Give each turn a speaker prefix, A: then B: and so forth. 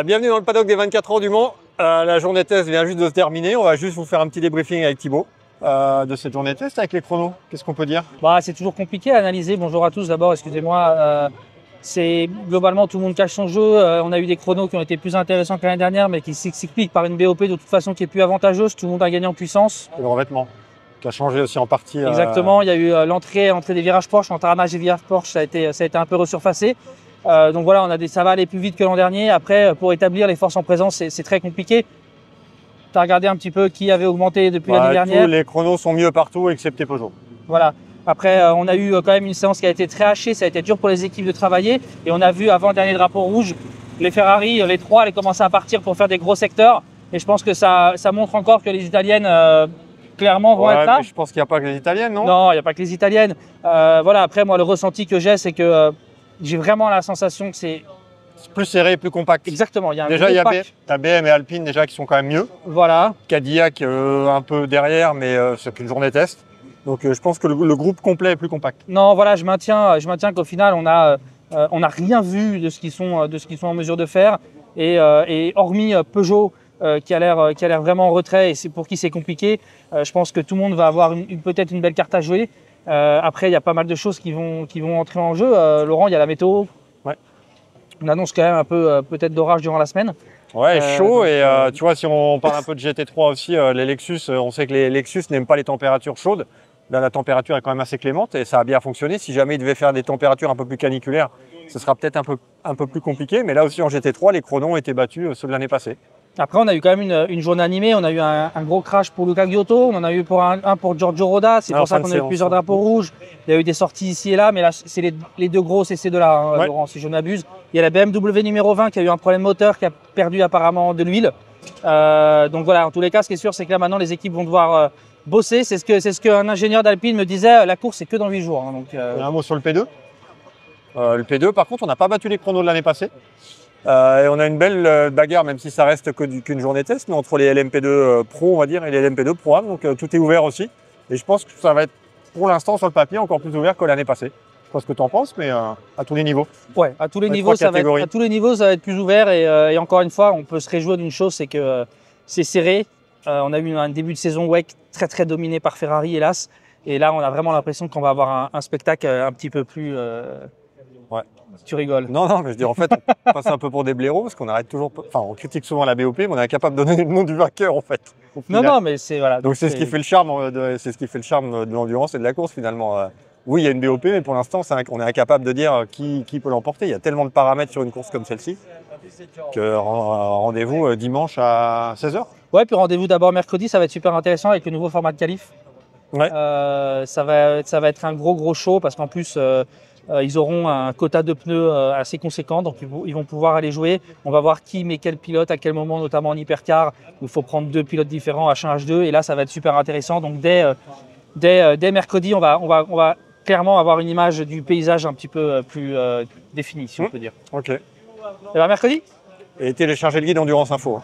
A: Bienvenue dans le paddock des 24 heures du Mans. La journée test vient juste de se terminer. On va juste vous faire un petit débriefing avec Thibaut de cette journée test avec les chronos. Qu'est-ce qu'on peut dire?
B: C'est toujours compliqué à analyser. Bonjour à tous d'abord, excusez-moi. C'est globalement tout le monde cache son jeu. On a eu des chronos qui ont été plus intéressants que l'année dernière, mais qui s'expliquent par une BOP de toute façon qui est plus avantageuse. Tout le monde a gagné en puissance.
A: Et le revêtement qui a changé aussi en partie.
B: Exactement. Il y a eu l'entrée des virages Porsche, l'entramage des virages Porsche, ça a été un peu resurfacé. Donc voilà, ça va aller plus vite que l'an dernier. Après, pour établir les forces en présence, c'est très compliqué. Tu as regardé un petit peu qui avait augmenté depuis l'année dernière.
A: Tous les chronos sont mieux partout, excepté Peugeot.
B: Voilà. Après, on a eu quand même une séance qui a été très hachée. Ça a été dur pour les équipes de travailler. Et on a vu avant le dernier drapeau rouge, les Ferrari, les trois, allaient commencer à partir pour faire des gros secteurs. Et je pense que ça montre encore que les Italiennes, clairement, vont être là.
A: Je pense qu'il n'y a pas que les Italiennes, non?
B: Non, il n'y a pas que les Italiennes. Voilà. Après, moi, le ressenti que j'ai, c'est que j'ai vraiment la sensation que c'est
A: plus serré, plus compact.
B: Exactement.
A: Déjà, il y a BM et Alpine déjà qui sont quand même mieux.
B: Voilà.
A: Cadillac un peu derrière, mais c'est qu'une journée test. Donc je pense que le groupe complet est plus compact.
B: Non, voilà, je maintiens qu'au final, on a rien vu de ce qu'ils sont en mesure de faire. Et hormis Peugeot qui a l'air vraiment en retrait et c'est pour qui c'est compliqué, je pense que tout le monde va avoir peut-être une belle carte à jouer. Après, il y a pas mal de choses qui vont entrer en jeu. Laurent, il y a la météo.
A: Ouais.
B: On annonce quand même un peu peut-être d'orage durant la semaine.
A: Ouais, chaud. Et tu vois, si on parle un peu de GT3 aussi, les Lexus, on sait que les Lexus n'aiment pas les températures chaudes. Là, la température est quand même assez clémente et ça a bien fonctionné. Si jamais il devait faire des températures un peu plus caniculaires, ce sera peut-être un peu plus compliqué. Mais là aussi, en GT3, les chronos ont été battus ceux de l'année passée.
B: Après, on a eu quand même une journée animée. On a eu un gros crash pour Luca Giotto. On en a eu un pour Giorgio Roda. C'est pour ça qu'on a eu plusieurs drapeaux rouges. Il y a eu des sorties ici et là. Mais là, c'est les deux gros, c'est ces deux-là, hein, ouais. Laurent, si je n'abuse. Il y a la BMW numéro 20 qui a eu un problème moteur, qui a perdu apparemment de l'huile. Donc voilà, en tous les cas, ce qui est sûr, c'est que là, maintenant, les équipes vont devoir bosser. C'est ce qu'un ingénieur d'Alpine me disait. La course, c'est que dans 8 jours. Hein, donc,
A: un mot sur le P2. Le P2, par contre, on n'a pas battu les chronos de l'année passée. Et on a une belle bagarre, même si ça reste qu'une journée test, mais entre les LMP2 Pro, on va dire, et les LMP2 Pro Am, donc tout est ouvert aussi. Et je pense que ça va être, pour l'instant, sur le papier, encore plus ouvert que l'année passée. Je sais pas ce que tu en penses, mais à tous les niveaux.
B: Ouais, à tous les niveaux, ça va être plus ouvert. Et encore une fois, on peut se réjouir d'une chose, c'est que c'est serré. On a eu un début de saison WEC très dominé par Ferrari, hélas. Et là, on a vraiment l'impression qu'on va avoir un spectacle un petit peu plus...
A: Ouais.
B: Tu rigoles.
A: Non, mais je dis en fait, on passe un peu pour des blaireaux parce qu'on arrête toujours. Enfin, on critique souvent la BOP, mais on est incapable de donner le nom du vainqueur en fait.
B: Non, mais c'est voilà.
A: Donc c'est ce qui fait le charme, de l'endurance et de la course finalement. Oui, il y a une BOP, mais pour l'instant, on est incapable de dire qui peut l'emporter. Il y a tellement de paramètres sur une course comme celle-ci que rendez-vous dimanche à 16h.
B: Ouais, puis rendez-vous d'abord mercredi, ça va être super intéressant avec le nouveau format de qualif.
A: Ouais.
B: Ça va être un gros show parce qu'en plus. Ils auront un quota de pneus assez conséquent, donc ils vont pouvoir aller jouer. On va voir qui met quel pilote à quel moment, notamment en hypercar. Il faut prendre deux pilotes différents, H1, H2, et là ça va être super intéressant. Donc dès mercredi, on va clairement avoir une image du paysage un petit peu plus définie, si on peut dire.
A: Ok.
B: Et mercredi.
A: Et téléchargez le guide Endurance Info.